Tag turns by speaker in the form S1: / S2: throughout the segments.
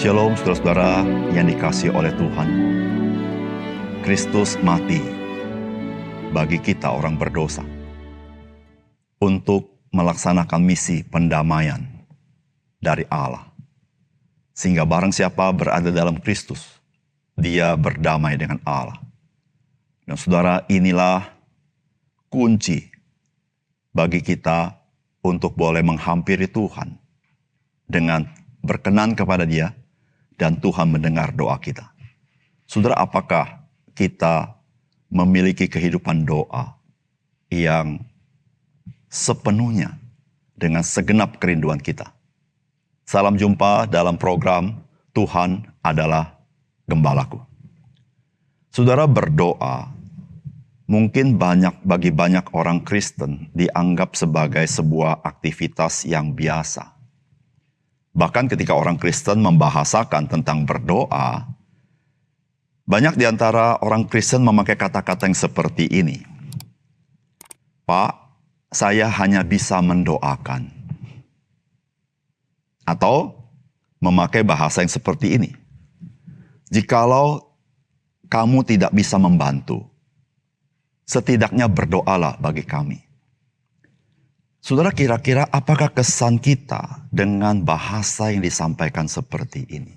S1: Shalom saudara-saudara yang dikasihi oleh Tuhan. Kristus mati bagi kita orang berdosa untuk melaksanakan misi pendamaian dari Allah. Sehingga barang siapa berada dalam Kristus, dia berdamai dengan Allah. Dan saudara, inilah kunci bagi kita untuk boleh menghampiri Tuhan dengan berkenan kepada Dia, dan Tuhan mendengar doa kita. Saudara, apakah kita memiliki kehidupan doa yang sepenuhnya dengan segenap kerinduan kita? Salam jumpa dalam program Tuhan adalah Gembalaku. Saudara, berdoa mungkin bagi banyak orang Kristen dianggap sebagai sebuah aktivitas yang biasa. Bahkan ketika orang Kristen membahasakan tentang berdoa, banyak di antara orang Kristen memakai kata-kata yang seperti ini. Pak, saya hanya bisa mendoakan. Atau memakai bahasa yang seperti ini. Jikalau kamu tidak bisa membantu, setidaknya berdoalah bagi kami. Saudara, kira-kira apakah kesan kita dengan bahasa yang disampaikan seperti ini?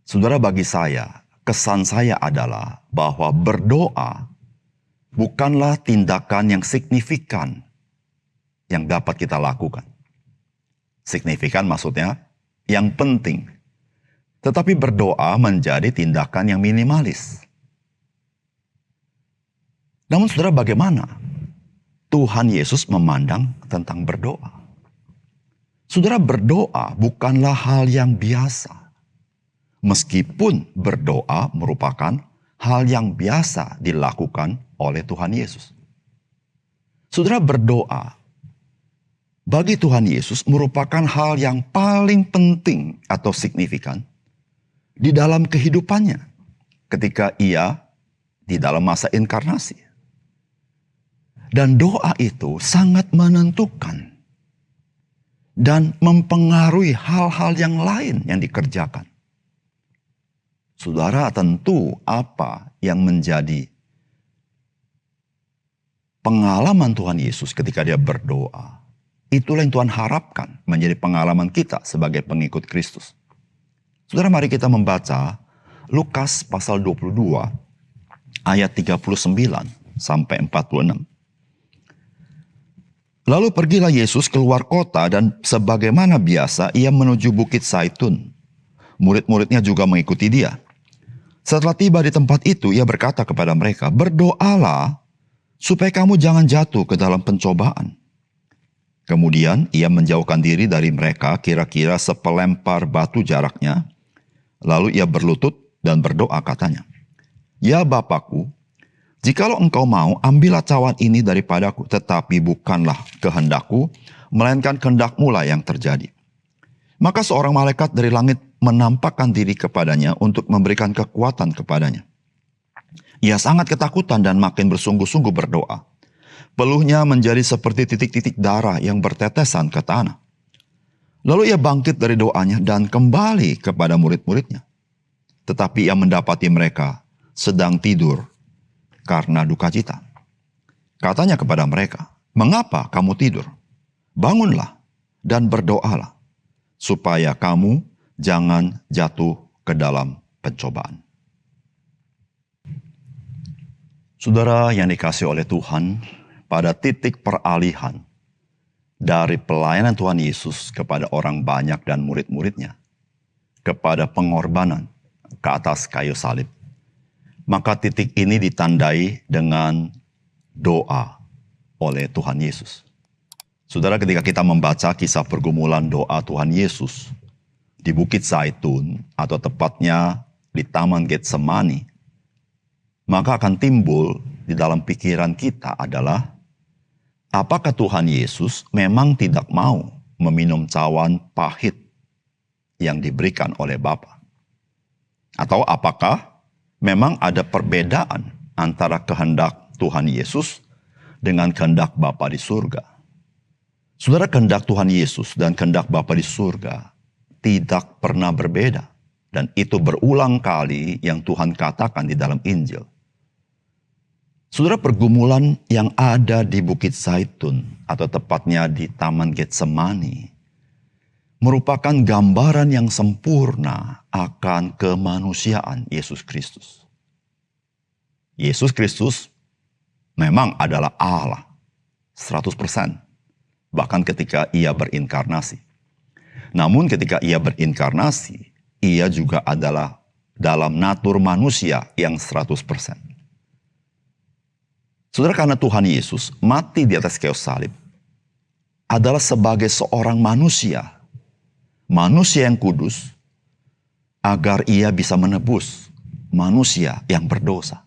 S1: Saudara, bagi saya, kesan saya adalah bahwa berdoa bukanlah tindakan yang signifikan yang dapat kita lakukan. Signifikan maksudnya yang penting. Tetapi berdoa menjadi tindakan yang minimalis. Namun saudara, bagaimana Tuhan Yesus memandang tentang berdoa? Saudara, berdoa bukanlah hal yang biasa. Meskipun berdoa merupakan hal yang biasa dilakukan oleh Tuhan Yesus. Saudara, berdoa bagi Tuhan Yesus merupakan hal yang paling penting atau signifikan di dalam kehidupannya ketika ia di dalam masa inkarnasi. Dan doa itu sangat menentukan dan mempengaruhi hal-hal yang lain yang dikerjakan. Saudara, tentu apa yang menjadi pengalaman Tuhan Yesus ketika dia berdoa, itulah yang Tuhan harapkan menjadi pengalaman kita sebagai pengikut Kristus. Saudara, mari kita membaca Lukas pasal 22 ayat 39 sampai 46. Lalu pergilah Yesus keluar kota dan sebagaimana biasa ia menuju Bukit Zaitun. Murid-muridnya juga mengikuti dia. Setelah tiba di tempat itu, ia berkata kepada mereka, "Berdoalah supaya kamu jangan jatuh ke dalam pencobaan." Kemudian ia menjauhkan diri dari mereka kira-kira sepelempar batu jaraknya. Lalu ia berlutut dan berdoa katanya, "Ya Bapakku, jikalau engkau mau, ambillah cawan ini daripadaku, tetapi bukanlah kehendakku, melainkan kehendak-Mu lah yang terjadi." Maka seorang malaikat dari langit menampakkan diri kepadanya untuk memberikan kekuatan kepadanya. Ia sangat ketakutan dan makin bersungguh-sungguh berdoa. Peluhnya menjadi seperti titik-titik darah yang bertetesan ke tanah. Lalu ia bangkit dari doanya dan kembali kepada murid-muridnya. Tetapi ia mendapati mereka sedang tidur karena duka cita. Katanya kepada mereka, "Mengapa kamu tidur? Bangunlah dan berdoalah, supaya kamu jangan jatuh ke dalam pencobaan." Saudara yang dikasihi oleh Tuhan, pada titik peralihan dari pelayanan Tuhan Yesus kepada orang banyak dan murid-muridnya, kepada pengorbanan ke atas kayu salib, maka titik ini ditandai dengan doa oleh Tuhan Yesus. Saudara, ketika kita membaca kisah pergumulan doa Tuhan Yesus di Bukit Zaitun, atau tepatnya di Taman Getsemani, maka akan timbul di dalam pikiran kita adalah, apakah Tuhan Yesus memang tidak mau meminum cawan pahit yang diberikan oleh Bapa? Atau apakah memang ada perbedaan antara kehendak Tuhan Yesus dengan kehendak Bapa di surga? Saudara, kehendak Tuhan Yesus dan kehendak Bapa di surga tidak pernah berbeda. Dan itu berulang kali yang Tuhan katakan di dalam Injil. Saudara, pergumulan yang ada di Bukit Zaitun, atau tepatnya di Taman Getsemani, merupakan gambaran yang sempurna akan kemanusiaan Yesus Kristus. Yesus Kristus memang adalah Allah 100%, bahkan ketika ia berinkarnasi. Namun ketika ia berinkarnasi, ia juga adalah dalam natur manusia yang 100%. Saudara, karena Tuhan Yesus mati di atas kayu salib adalah sebagai seorang manusia yang kudus, agar ia bisa menebus manusia yang berdosa.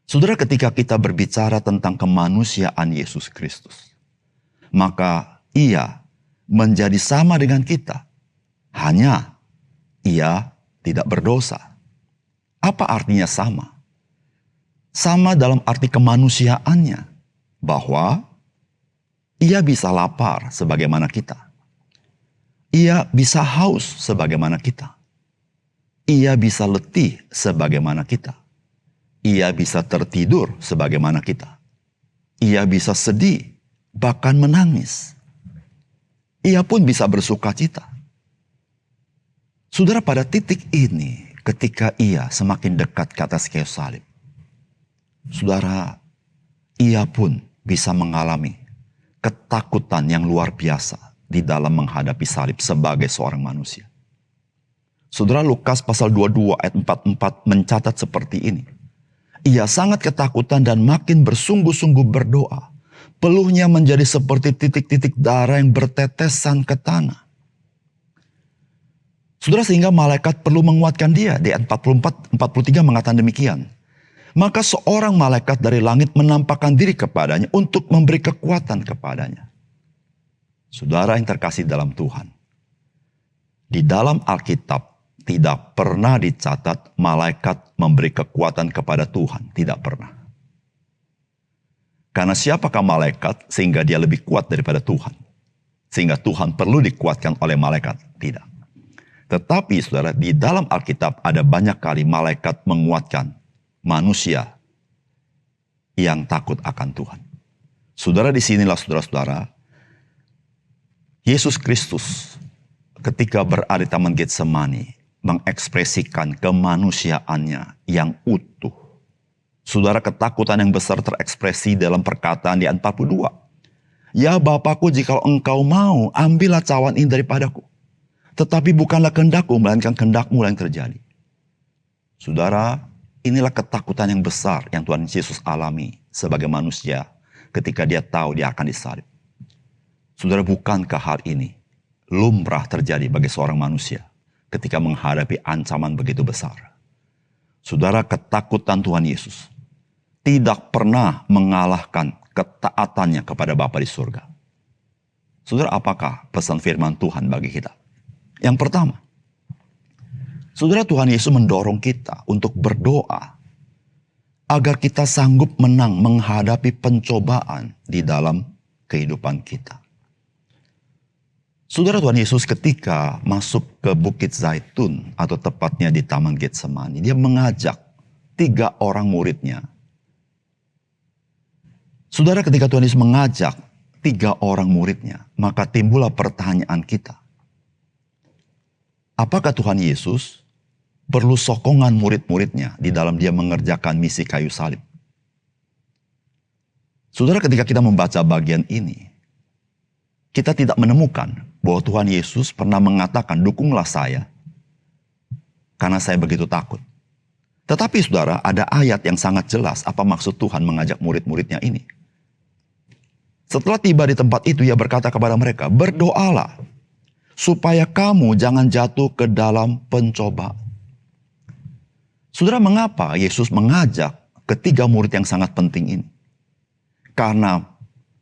S1: Saudara, ketika kita berbicara tentang kemanusiaan Yesus Kristus, maka ia menjadi sama dengan kita, hanya ia tidak berdosa. Apa artinya sama? Sama dalam arti kemanusiaannya, bahwa ia bisa lapar sebagaimana kita. Ia bisa haus sebagaimana kita. Ia bisa letih sebagaimana kita. Ia bisa tertidur sebagaimana kita. Ia bisa sedih, bahkan menangis. Ia pun bisa bersuka cita. Saudara, pada titik ini, ketika ia semakin dekat ke atas kayu salib, saudara, ia pun bisa mengalami ketakutan yang luar biasa di dalam menghadapi salib sebagai seorang manusia. Saudara, Lukas pasal 22 ayat 44 mencatat seperti ini. Ia sangat ketakutan dan makin bersungguh-sungguh berdoa. Peluhnya menjadi seperti titik-titik darah yang bertetesan ke tanah. Saudara, sehingga malaikat perlu menguatkan dia. Di ayat 44-43 mengatakan demikian. Maka seorang malaikat dari langit menampakkan diri kepadanya untuk memberi kekuatan kepadanya. Saudara yang terkasih dalam Tuhan, di dalam Alkitab tidak pernah dicatat malaikat memberi kekuatan kepada Tuhan. Tidak pernah. Karena siapakah malaikat sehingga dia lebih kuat daripada Tuhan? Sehingga Tuhan perlu dikuatkan oleh malaikat? Tidak. Tetapi saudara, di dalam Alkitab ada banyak kali malaikat menguatkan manusia yang takut akan Tuhan. Saudara, disinilah saudara-saudara, Yesus Kristus ketika berada di Taman Getsemani mengekspresikan kemanusiaannya yang utuh. Saudara, ketakutan yang besar terekspresi dalam perkataan di ayat 42. Ya Bapakku, jikalau engkau mau, ambillah cawan ini daripadaku. Tetapi bukanlah kehendakku, melainkan kehendakmu yang terjadi. Saudara, inilah ketakutan yang besar yang Tuhan Yesus alami sebagai manusia ketika dia tahu dia akan disalib. Saudara, bukankah hal ini lumrah terjadi bagi seorang manusia ketika menghadapi ancaman begitu besar? Saudara, ketakutan Tuhan Yesus tidak pernah mengalahkan ketaatannya kepada Bapa di surga. Saudara, apakah pesan firman Tuhan bagi kita? Yang pertama, saudara, Tuhan Yesus mendorong kita untuk berdoa agar kita sanggup menang menghadapi pencobaan di dalam kehidupan kita. Saudara, Tuhan Yesus ketika masuk ke Bukit Zaitun atau tepatnya di Taman Getsemani, dia mengajak 3 orang muridnya. Saudara, ketika Tuhan Yesus mengajak 3 orang muridnya, maka timbullah pertanyaan kita. Apakah Tuhan Yesus perlu sokongan murid-muridnya di dalam dia mengerjakan misi kayu salib? Saudara, ketika kita membaca bagian ini, kita tidak menemukan bahwa Tuhan Yesus pernah mengatakan, dukunglah saya, karena saya begitu takut. Tetapi saudara, ada ayat yang sangat jelas apa maksud Tuhan mengajak murid-muridnya ini. Setelah tiba di tempat itu, ia berkata kepada mereka, berdoalah, supaya kamu jangan jatuh ke dalam pencobaan. Saudara, mengapa Yesus mengajak ketiga murid yang sangat penting ini? Karena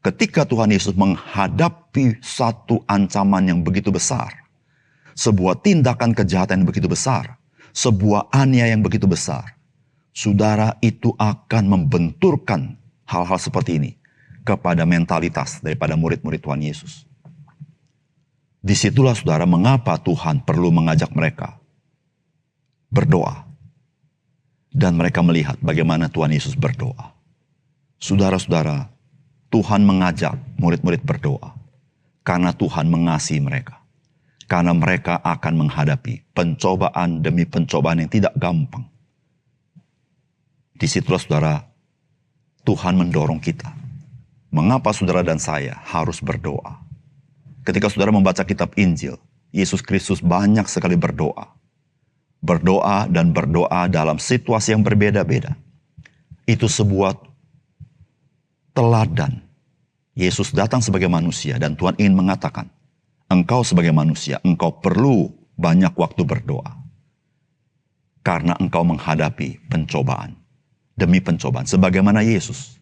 S1: ketika Tuhan Yesus menghadapi satu ancaman yang begitu besar, sebuah tindakan kejahatan yang begitu besar, sebuah aniaya yang begitu besar, saudara, itu akan membenturkan hal-hal seperti ini kepada mentalitas daripada murid-murid Tuhan Yesus. Disitulah saudara mengapa Tuhan perlu mengajak mereka berdoa. Dan mereka melihat bagaimana Tuhan Yesus berdoa. Saudara-saudara, Tuhan mengajak murid-murid berdoa. Karena Tuhan mengasihi mereka. Karena mereka akan menghadapi pencobaan demi pencobaan yang tidak gampang. Disitulah saudara, Tuhan mendorong kita. Mengapa saudara dan saya harus berdoa? Ketika saudara membaca kitab Injil, Yesus Kristus banyak sekali berdoa. Berdoa dan berdoa dalam situasi yang berbeda-beda. Itu sebuah teladan. Yesus datang sebagai manusia dan Tuhan ingin mengatakan, engkau sebagai manusia, engkau perlu banyak waktu berdoa. Karena engkau menghadapi pencobaan demi pencobaan. Sebagaimana Yesus,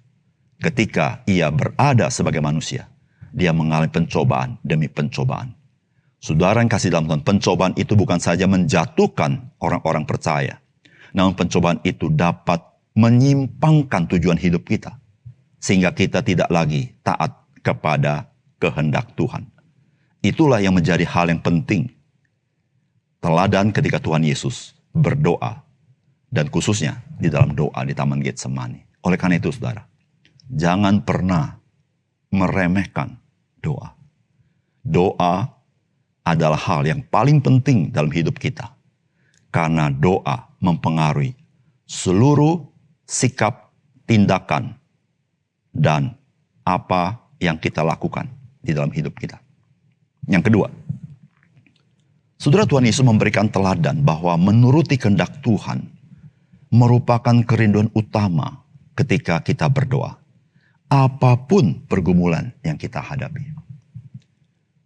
S1: ketika ia berada sebagai manusia, dia mengalami pencobaan demi pencobaan. Saudara yang kasih dalam Tuhan, pencobaan itu bukan saja menjatuhkan orang-orang percaya. Namun pencobaan itu dapat menyimpangkan tujuan hidup kita. Sehingga kita tidak lagi taat kepada kehendak Tuhan. Itulah yang menjadi hal yang penting. Teladan ketika Tuhan Yesus berdoa. Dan khususnya di dalam doa di Taman Getsemani. Oleh karena itu saudara, jangan pernah meremehkan doa. Doa adalah hal yang paling penting dalam hidup kita. Karena doa mempengaruhi seluruh sikap, tindakan, dan apa yang kita lakukan di dalam hidup kita. Yang kedua, saudara, Tuhan Yesus memberikan teladan bahwa menuruti kehendak Tuhan merupakan kerinduan utama ketika kita berdoa. Apapun pergumulan yang kita hadapi.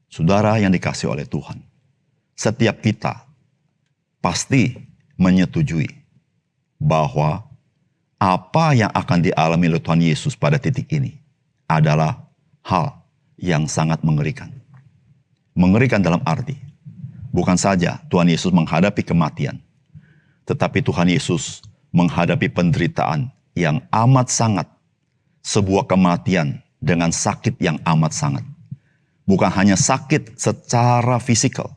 S1: Saudara yang dikasihi oleh Tuhan, setiap kita pasti menyetujui bahwa apa yang akan dialami oleh Tuhan Yesus pada titik ini adalah hal yang sangat mengerikan. Mengerikan dalam arti, bukan saja Tuhan Yesus menghadapi kematian, tetapi Tuhan Yesus menghadapi penderitaan yang amat sangat, sebuah kematian dengan sakit yang amat sangat. Bukan hanya sakit secara fisikal,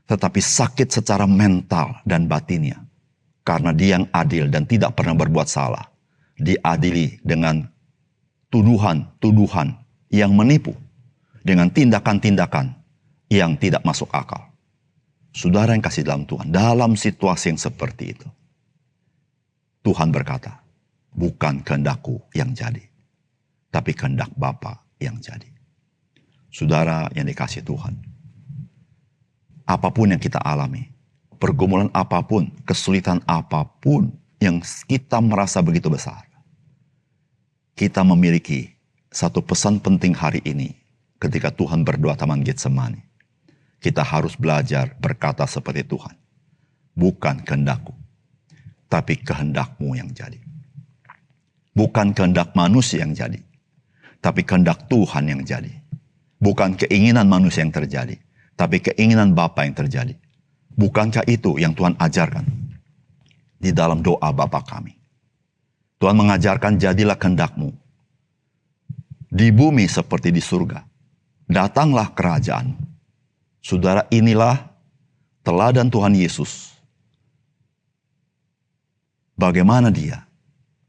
S1: tetapi sakit secara mental dan batinnya. Karena dia yang adil dan tidak pernah berbuat salah. Diadili dengan tuduhan-tuduhan yang menipu. Dengan tindakan-tindakan yang tidak masuk akal. Saudara yang kasih dalam Tuhan, dalam situasi yang seperti itu, Tuhan berkata, bukan kehendakku yang jadi, tapi kehendak Bapa yang jadi. Saudara yang dikasihi Tuhan, apapun yang kita alami, pergumulan apapun, kesulitan apapun yang kita merasa begitu besar, kita memiliki satu pesan penting hari ini ketika Tuhan berdoa Taman Getsemani. Kita harus belajar berkata seperti Tuhan, bukan kehendakku, tapi kehendakmu yang jadi. Bukan kehendak manusia yang jadi, tapi kehendak Tuhan yang jadi. Bukan keinginan manusia yang terjadi, tapi keinginan Bapa yang terjadi. Bukankah itu yang Tuhan ajarkan di dalam doa Bapa kami? Tuhan mengajarkan, jadilah kehendakmu di bumi seperti di surga. Datanglah kerajaan. Saudara, inilah teladan Tuhan Yesus. Bagaimana dia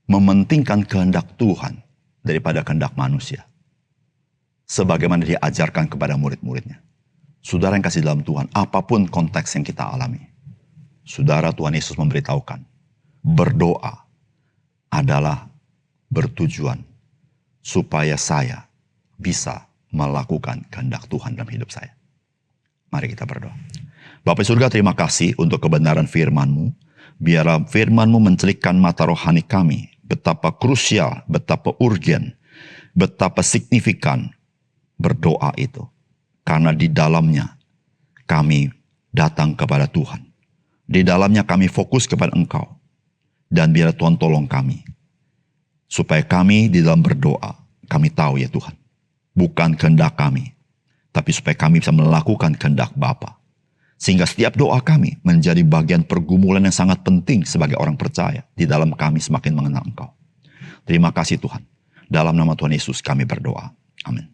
S1: mementingkan kehendak Tuhan daripada kehendak manusia. Sebagaimana dia ajarkan kepada murid-muridnya. Saudara yang kasih dalam Tuhan, apapun konteks yang kita alami. Saudara, Tuhan Yesus memberitahukan, berdoa adalah bertujuan supaya saya bisa melakukan kehendak Tuhan dalam hidup saya. Mari kita berdoa. Bapa surga, terima kasih untuk kebenaran firman-Mu. Biarlah firman-Mu mencelikkan mata rohani kami. Betapa krusial, betapa urgen, betapa signifikan berdoa itu. Karena di dalamnya kami datang kepada Tuhan. Di dalamnya kami fokus kepada Engkau. Dan biar Tuhan tolong kami. Supaya kami di dalam berdoa, kami tahu ya Tuhan. Bukan kehendak kami. Tapi supaya kami bisa melakukan kehendak Bapa. Sehingga setiap doa kami menjadi bagian pergumulan yang sangat penting sebagai orang percaya. Di dalam kami semakin mengenal Engkau. Terima kasih Tuhan. Dalam nama Tuhan Yesus kami berdoa. Amin.